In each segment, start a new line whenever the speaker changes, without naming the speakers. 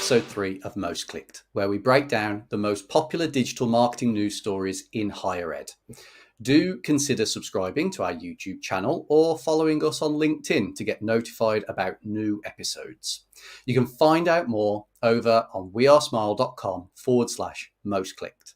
episode 3 of Most Clicked, where we break down the most popular digital marketing news stories in higher ed. Do consider subscribing to our YouTube channel or following us on LinkedIn to get notified about new episodes. You can find out more over on wearesmile.com/most clicked.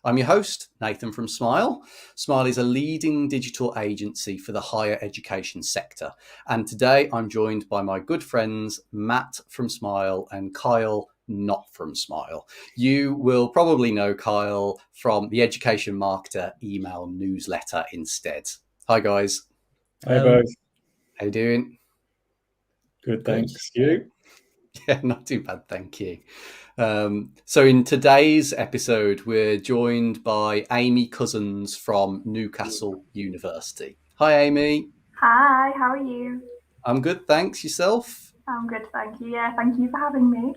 I'm your host, Nathan from Smile. Smile is a leading digital agency for the higher education sector. And today I'm joined by my good friends, Matt from Smile and Kyle, not from Smile. You will probably know Kyle from the Education Marketer email newsletter instead. Hi, guys.
Hi, both.
How you doing?
Good, thanks. You?
Yeah, not too bad, thank you. So in today's episode, we're joined by Amy Cousins from Newcastle University. Hi, Amy.
Hi, how are you?
I'm good, thanks. Yourself?
I'm good, thank you. Yeah, thank you for having me.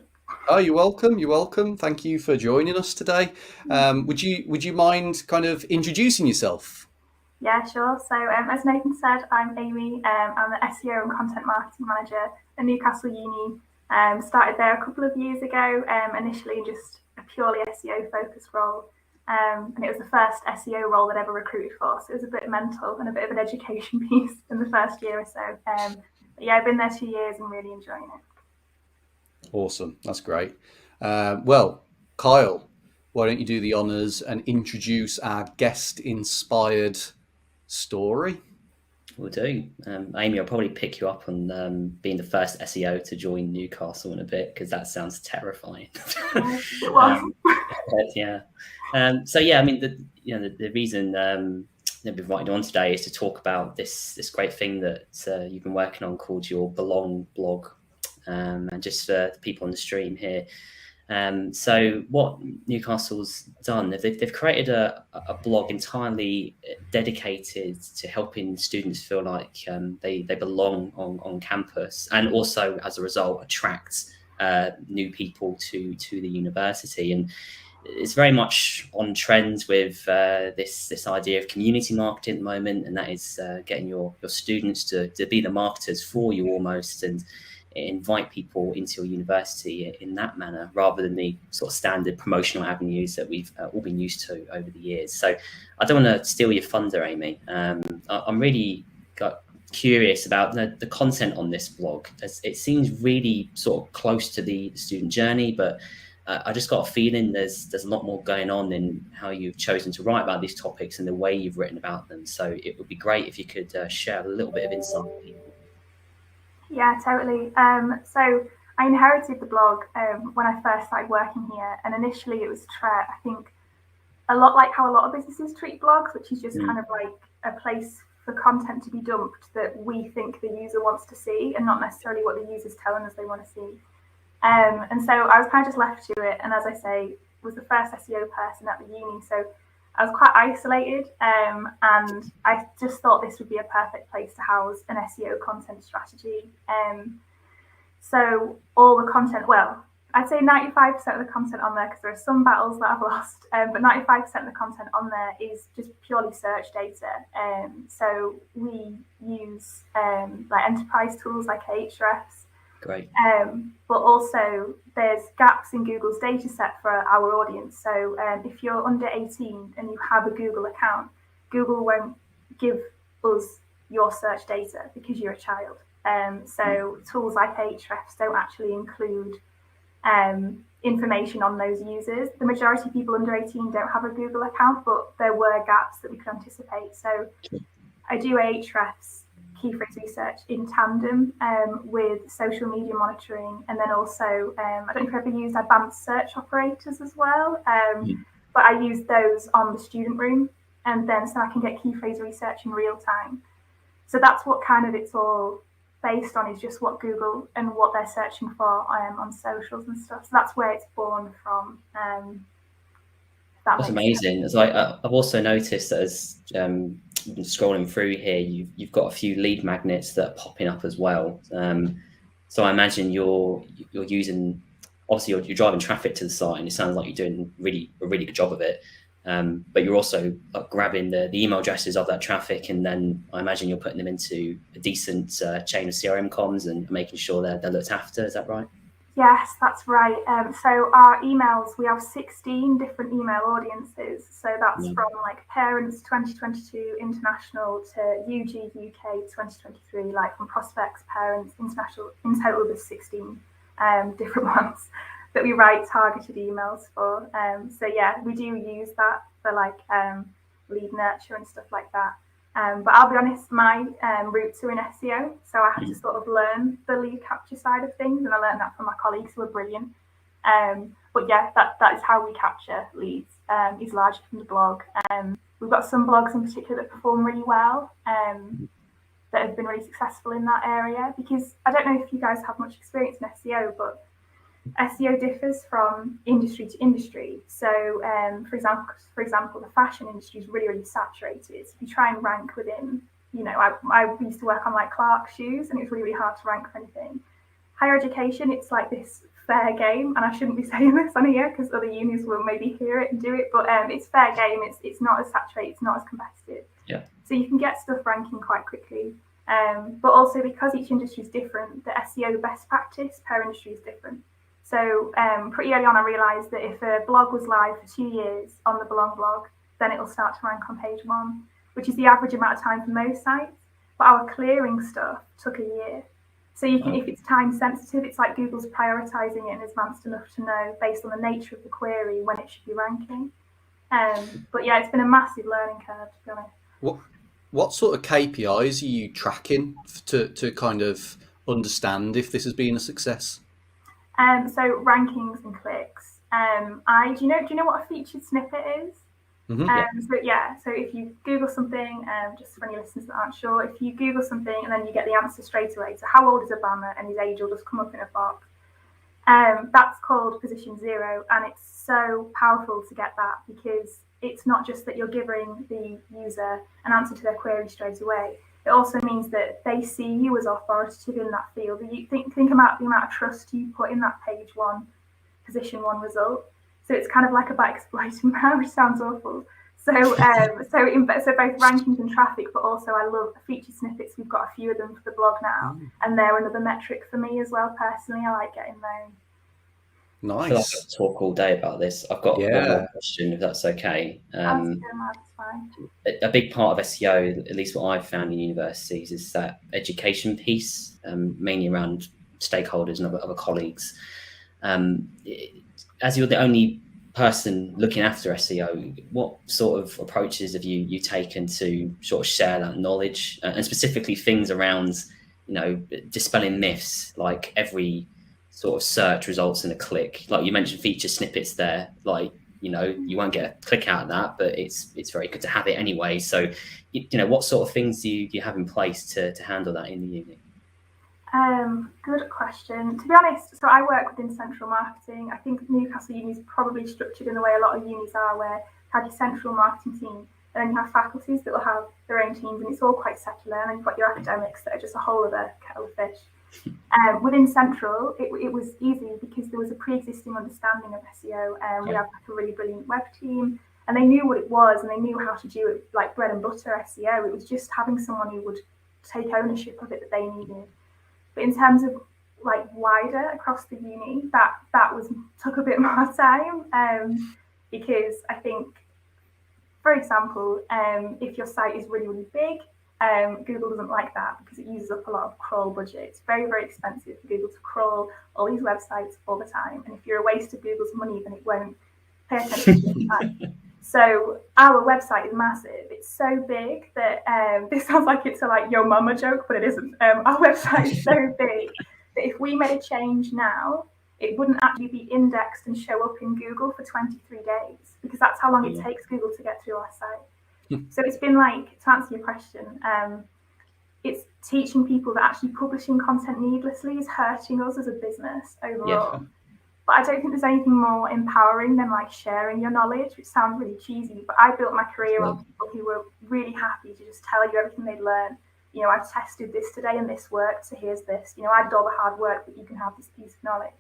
Oh, you're welcome. You're welcome. Thank you for joining us today. Would you mind kind of introducing yourself?
Yeah, sure. So as Nathan said, I'm Amy. I'm the SEO and Content Marketing Manager at Newcastle Uni. Started there a couple of years ago, initially just a purely SEO focused role. And it was the first SEO role that I ever recruited for. So it was a bit mental and a bit of an education piece in the first year or so. But yeah, I've been there 2 years and really enjoying it.
Awesome. That's great. Well, Kyle, why don't you do the honours and introduce our guest-inspired story?
Will do. Amy, I'll probably pick you up on being the first SEO to join Newcastle in a bit, because that sounds terrifying. Yeah. So yeah, I mean, the reason that we've invited you on today is to talk about this great thing that you've been working on called your Belong blog, and just for the people on the stream here. So what Newcastle's done, they've created a blog entirely dedicated to helping students feel like they belong on campus, and also as a result attract new people to the university. And it's very much on trend with this idea of community marketing at the moment, and that is getting your students to be the marketers for you almost, and invite people into your university in that manner, rather than the sort of standard promotional avenues that we've all been used to over the years. So I don't want to steal your thunder, Amy. I'm really curious about the content on this blog, as it seems really sort of close to the student journey, but I just got a feeling there's a lot more going on in how you've chosen to write about these topics and the way you've written about them. So it would be great if you could share a little bit of insight with people.
Yeah, totally. So I inherited the blog when I first started working here, and initially it was I think a lot like how a lot of businesses treat blogs, which is just kind of like a place for content to be dumped that we think the user wants to see, and not necessarily what the user's telling us they want to see. And so I was kind of just left to it, and as I say, was the first SEO person at the uni, so I was quite isolated, and I just thought this would be a perfect place to house an SEO content strategy. So all the content, well, I'd say 95% of the content on there, because there are some battles that I've lost, but 95% of the content on there is just purely search data. So we use like enterprise tools like Ahrefs.
Great.
But also there's gaps in Google's data set for our audience. So if you're under 18 and you have a Google account, Google won't give us your search data because you're a child. So tools like Ahrefs don't actually include information on those users. The majority of people under 18 don't have a Google account, but there were gaps that we could anticipate. So I do Ahrefs key phrase research in tandem with social media monitoring, and then also I don't know if you've ever used advanced search operators as well, but I use those on the student room, and then so I can get key phrase research in real time. So that's what kind of it's all based on, is just what Google and what they're searching for on socials and stuff. So that's where it's born from.
That's amazing. So I've also noticed that as scrolling through here, you've got a few lead magnets that are popping up as well. So I imagine you're using, obviously you're driving traffic to the site, and it sounds like you're doing a really good job of it. But you're also grabbing the email addresses of that traffic, and then I imagine you're putting them into a decent chain of CRM comms and making sure they're looked after. Is that right?
Yes, that's right. So our emails, we have 16 different email audiences. So that's from like parents 2022 international to UG UK 2023, like from prospects, parents, international. In total, there's 16 different ones that we write targeted emails for. So yeah, we do use that for like lead nurture and stuff like that. But I'll be honest, my roots are in SEO, so I had to sort of learn the lead capture side of things, and I learned that from my colleagues who are brilliant. But yeah, that is how we capture leads, is largely from the blog. We've got some blogs in particular that perform really well, that have been really successful in that area, because I don't know if you guys have much experience in SEO, but SEO differs from industry to industry. So, for example, the fashion industry is really, really saturated. If you try and rank within, I used to work on like Clark shoes, and it was really, really hard to rank for anything. Higher education, it's like this fair game, and I shouldn't be saying this on here because other unis will maybe hear it and do it, but it's fair game. It's not as saturated, it's not as competitive.
Yeah.
So you can get stuff ranking quite quickly. But also because each industry is different, the SEO best practice per industry is different. So pretty early on, I realised that if a blog was live for 2 years on the Belong blog, then it'll start to rank on page 1, which is the average amount of time for most sites. But our clearing stuff took a year. So you can, if it's time sensitive, it's like Google's prioritising it in advance enough to know, based on the nature of the query, when it should be ranking. But yeah, it's been a massive learning curve, to be honest.
What sort of KPIs are you tracking to kind of understand if this has been a success?
So rankings and clicks. Do you know what a featured snippet is? So if you Google something, just for any listeners that aren't sure, if you Google something and then you get the answer straight away, so how old is Obama, and his age will just come up in a box. That's called position 0, and it's so powerful to get that, because it's not just that you're giving the user an answer to their query straight away. It also means that they see you as authoritative in that field. You think about the amount of trust you put in that page 1, position 1 result. So it's kind of like about exploiting that, which sounds awful. So both rankings and traffic, but also I love featured snippets. We've got a few of them for the blog now, and they're another metric for me as well. Personally, I like getting those.
Nice.
I feel like I could talk all day about this. I've got one more question, if that's okay.
That's fine.
A big part of SEO, at least what I've found in universities, is that education piece, mainly around stakeholders and other colleagues. As you're the only person looking after SEO, what sort of approaches have you taken to sort of share that knowledge, and specifically things around, dispelling myths, like every sort of search results in a click? Like you mentioned feature snippets there, like, you won't get a click out of that, but it's very good to have it anyway. So, what sort of things do you have in place to handle that in the uni?
Good question. To be honest, so I work within central marketing. I think Newcastle Uni is probably structured in the way a lot of unis are, where you have your central marketing team, and then you have faculties that will have their own teams, and it's all quite secular, and then you've got your academics that are just a whole other kettle of fish. Within Central, it was easy because there was a pre-existing understanding of SEO, and we have like a really brilliant web team, and they knew what it was, and they knew how to do it, like bread and butter SEO. It was just having someone who would take ownership of it that they needed. But in terms of like wider across the uni, that took a bit more time, because I think, for example, if your site is really, really big, Google doesn't like that because it uses up a lot of crawl budget. It's very, very expensive for Google to crawl all these websites all the time. And if you're a waste of Google's money, then it won't pay attention to your site. So our website is massive. It's so big that this sounds like it's a like yo mama joke, but it isn't. Our website is so big that if we made a change now, it wouldn't actually be indexed and show up in Google for 23 days, because that's how long it takes Google to get through our site. So it's been like, to answer your question, it's teaching people that actually publishing content needlessly is hurting us as a business overall. But I don't think there's anything more empowering than like sharing your knowledge, which sounds really cheesy, but I built my career on people who were really happy to just tell you everything they'd learned. I've tested this today and this worked, so here's this. I did all the hard work, but you can have this piece of knowledge.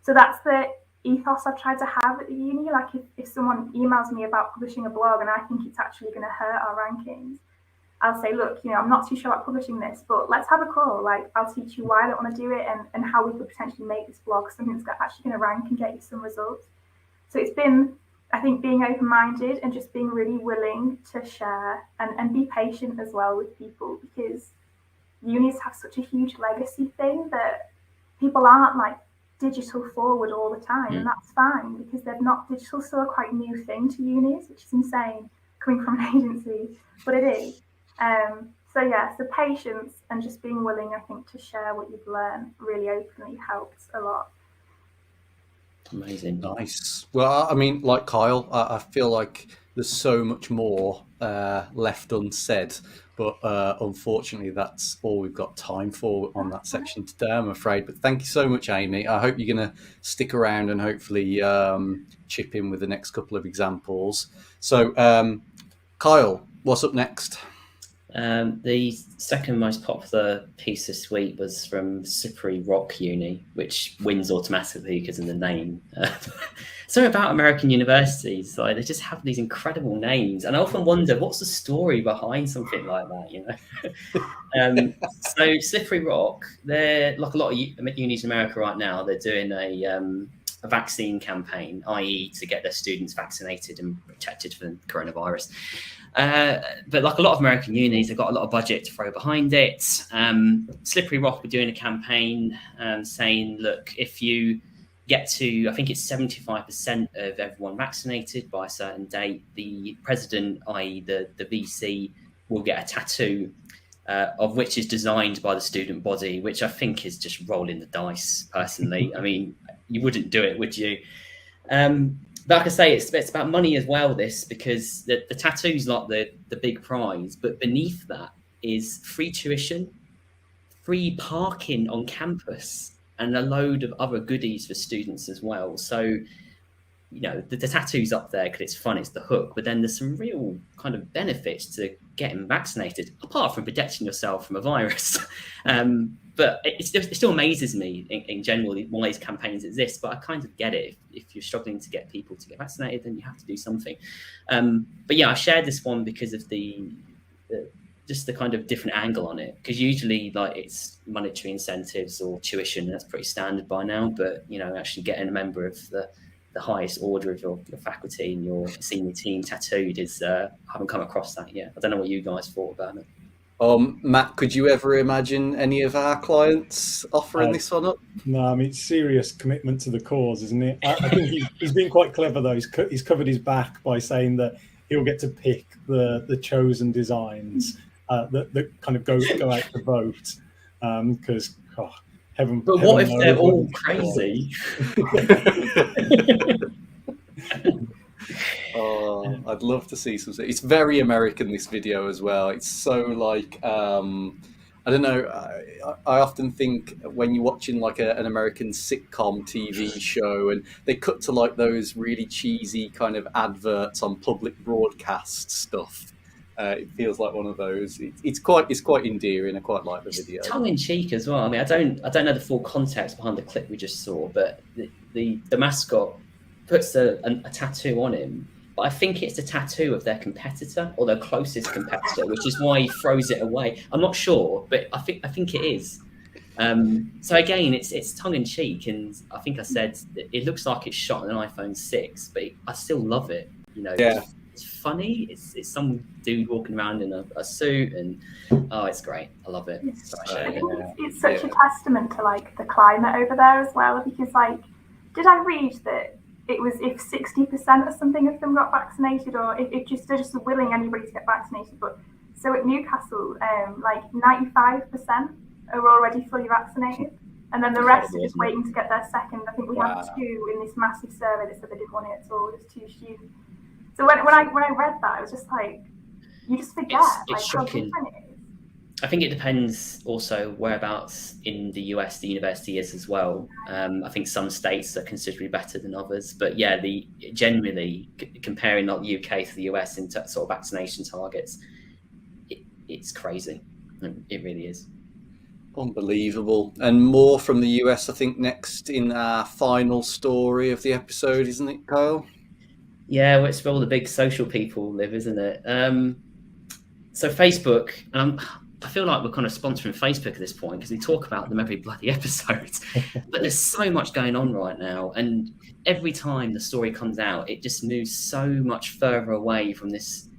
So that's the ethos I've tried to have at the uni. Like if someone emails me about publishing a blog and I think it's actually going to hurt our rankings, I'll say, look, I'm not too sure about publishing this, but let's have a call. Like, I'll teach you why I don't want to do it and how we could potentially make this blog something that's actually going to rank and get you some results. So it's been, I think, being open-minded and just being really willing to share and be patient as well with people, because unis have such a huge legacy thing that people aren't like digital forward all the time, and that's fine because they're not. Digital's still a quite new thing to unis, which is insane coming from an agency, but it is. So patience and just being willing, I think, to share what you've learned really openly helps a lot.
Amazing.
Nice. Well, I mean, like Kyle, I feel like there's so much more left unsaid, but unfortunately, that's all we've got time for on that section today, I'm afraid. But thank you so much, Amy. I hope you're going to stick around and hopefully chip in with the next couple of examples. So, Kyle, what's up next?
The second most popular piece this week was from Slippery Rock Uni, which wins automatically because of the name. Something about American universities, like they just have these incredible names, and I often wonder what's the story behind something like that. So Slippery Rock, they're like a lot of unis in America right now. They're doing a vaccine campaign, i.e., to get their students vaccinated and protected from coronavirus. But like a lot of American unis, they've got a lot of budget to throw behind it. Slippery Rock were doing a campaign saying, look, if you get to, I think it's 75% of everyone vaccinated by a certain date, the president, i.e. the VC, will get a tattoo of which is designed by the student body, which I think is just rolling the dice, personally. I mean, you wouldn't do it, would you? But like I say, it's about money as well, this, because the tattoo's not the big prize, but beneath that is free tuition, free parking on campus, and a load of other goodies for students as well. So, the tattoo's up there because it's fun, it's the hook, but then there's some real kind of benefits to getting vaccinated, apart from protecting yourself from a virus. But it still amazes me in general why these campaigns exist, but I kind of get it. If you're struggling to get people to get vaccinated, then you have to do something. But yeah, I shared this one because of just the kind of different angle on it, because usually like it's monetary incentives or tuition, that's pretty standard by now, but actually getting a member of the highest order of your faculty and your senior team tattooed is I haven't come across that yet. I don't know what you guys thought about it.
Matt, could you ever imagine any of our clients offering this one up?
No, I mean, it's serious commitment to the cause, isn't it? I think he's been quite clever, though. He's covered his back by saying that he'll get to pick the chosen designs that kind of go out to vote. Because, heaven.
But what if they're all crazy?
Oh, I'd love to see some. It's very American, this video as well. It's so like I don't know. I often think when you're watching like an American sitcom TV show, and they cut to like those really cheesy kind of adverts on public broadcast stuff. It feels like one of those. It's quite endearing. I quite like the video.
Tongue in cheek as well. I mean, I don't know the full context behind the clip we just saw, but the mascot puts a tattoo on him. But I think it's a tattoo of their competitor or their closest competitor, which is why he throws it away. I'm not sure, but I think it is. So again, it's tongue in cheek, and I think I said it looks like it's shot on an iPhone 6, but I still love it.
Yeah.
It's funny. It's some dude walking around in a suit, and it's great. I love it.
It's such a testament to like the climate over there as well, because like, did I read that it was if 60% or something of them got vaccinated, or if they're just willing anybody to get vaccinated? But so at Newcastle, like 95% are already fully vaccinated, and then the rest are just waiting to get their second. I think we had 2 in this massive survey that said they didn't want it at all, just 2 students. So when I read that, I was just like, you just forget
it's shocking.
how different it is.
I think it depends also whereabouts in the US the university is as well. I think some states are considerably better than others, but yeah, generally comparing not the UK to the US in sort of vaccination targets, it's crazy. It really is.
Unbelievable. And more from the US, I think, next in our final story of the episode, isn't it, Kyle?
Yeah, well, it's where all the big social people live, isn't it? So Facebook, I feel like we're kind of sponsoring Facebook at this point because we talk about them every bloody episode. But there's so much going on right now, and every time the story comes out, it just moves so much further away from this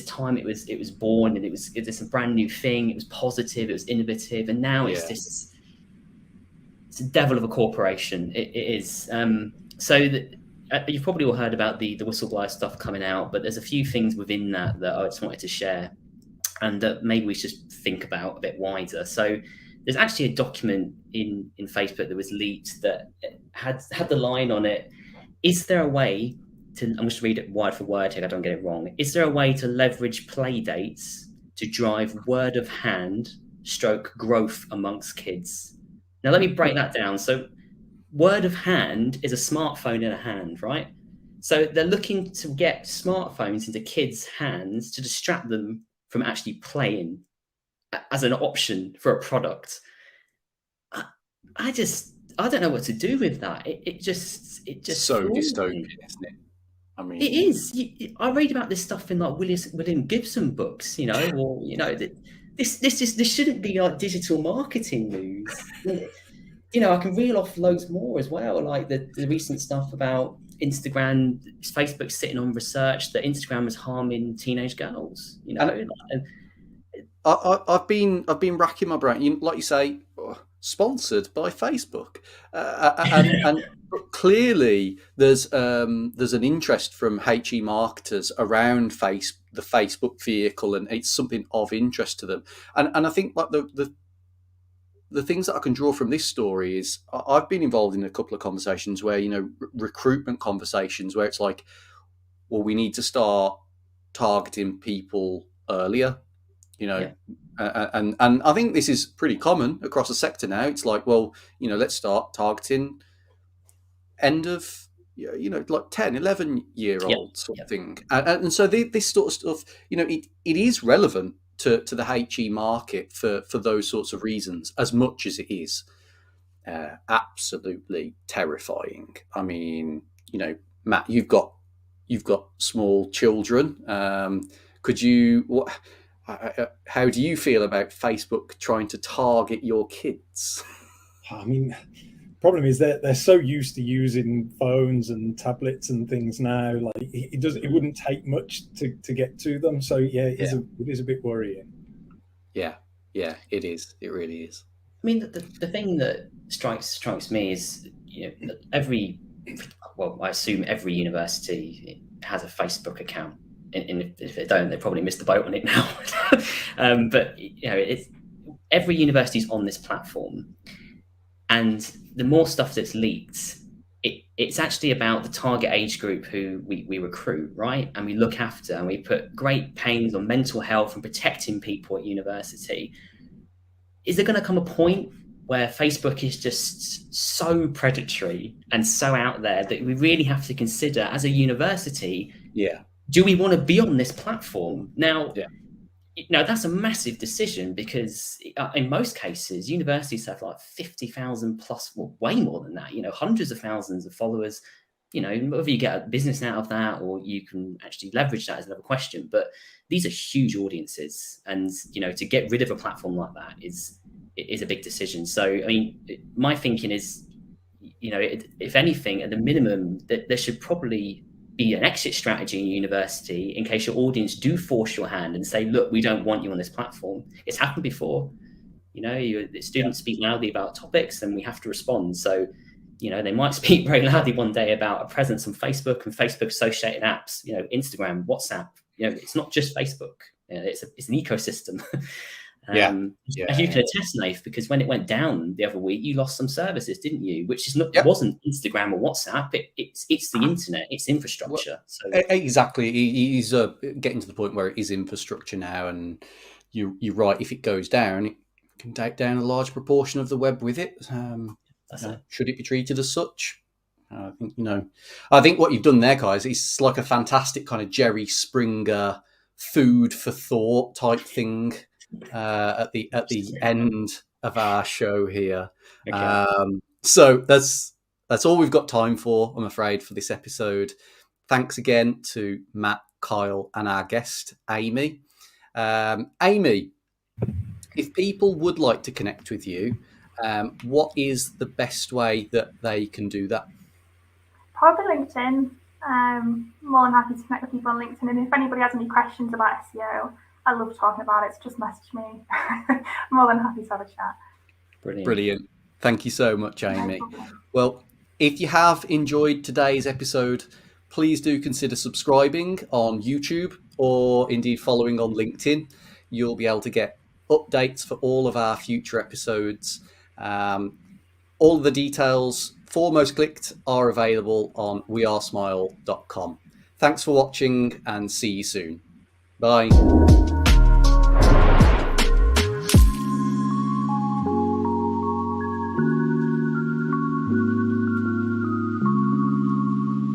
time it was born, and it was a brand new thing. It was positive, it was innovative, and now it's a devil of a corporation. It is. You've probably all heard about the whistleblower stuff coming out, but there's a few things within that I just wanted to share, and that maybe we should think about a bit wider. So there's actually a document in Facebook that was leaked that had the line on it: is there a way to, I'm just read it word for word here, I don't get it wrong. Is there a way to leverage play dates to drive word of hand stroke growth amongst kids? Now, let me break that down. So word of hand is a smartphone in a hand, right? So they're looking to get smartphones into kids' hands to distract them from actually playing as an option for a product. I don't know what to do with that. It just
so dystopian, isn't it? I mean,
it is. I read about this stuff in like William Gibson books, or this shouldn't be like digital marketing news. I can reel off loads more as well, like the recent stuff about Instagram, Facebook sitting on research that Instagram is harming teenage girls.
I've been racking my brain. Like you say, sponsored by Facebook, and clearly there's an interest from HE marketers around the Facebook vehicle, and it's something of interest to them. And I think like the things that I can draw from this story is I've been involved in a couple of conversations where, recruitment conversations where it's like, well, we need to start targeting people earlier, and I think this is pretty common across the sector now. It's like, well, let's start targeting end of, like 10, 11-year-old sort of thing. And so this sort of stuff, it is relevant to the HE market for those sorts of reasons, as much as it is absolutely terrifying. I mean, Matt, you've got small children. How do you feel about Facebook trying to target your kids?
I mean, problem is that they're so used to using phones and tablets and things now. Like it wouldn't take much to get to them. So it is a bit worrying.
Yeah, it is. It really is.
I mean, the thing that strikes me is, I assume every university has a Facebook account. And if they don't, they probably missed the boat on it now. But it's every university's on this platform, and the more stuff that's leaked, it's actually about the target age group who we recruit, right? And we look after, and we put great pains on mental health and protecting people at university. Is there going to come a point where Facebook is just so predatory and so out there that we really have to consider as a university, do we want to be on this platform? Now, that's a massive decision, because in most cases, universities have like 50,000 plus, well, way more than that, hundreds of thousands of followers. Whether you get a business out of that or you can actually leverage that is another question. But these are huge audiences, and to get rid of a platform like that is a big decision. So, I mean, my thinking is, if anything, at the minimum, that there should probably be an exit strategy in university in case your audience do force your hand and say, look, we don't want you on this platform. It's happened before. The students speak loudly about topics and we have to respond. So, they might speak very loudly one day about a presence on Facebook and Facebook associated apps, Instagram, WhatsApp. It's not just Facebook. It's an ecosystem. As you can attest, Nath, because when it went down the other week, you lost some services, didn't you? Which is not wasn't Instagram or WhatsApp. It's the internet. It's infrastructure. So
exactly, he's getting to the point where it is infrastructure now, and you're right. If it goes down, it can take down a large proportion of the web with it. Should it be treated as such? I think what you've done there, guys, is like a fantastic kind of Jerry Springer food for thought type thing. At the end of our show here. So that's all we've got time for, I'm afraid, for this episode. Thanks again to Matt, Kyle, and our guest Amy. Amy, if people would like to connect with you, what is the best way that they can do that?
Probably LinkedIn. More than happy to connect with people on LinkedIn. And if anybody has any questions about SEO, I love talking about it. So just message me. More than happy to have a chat.
Brilliant. Thank you so much, Amy.
No problem.
Well, if you have enjoyed today's episode, please do consider subscribing on YouTube or indeed following on LinkedIn. You'll be able to get updates for all of our future episodes. All of the details for Most Clicked are available on wearesmile.com. Thanks for watching and see you soon. Bye.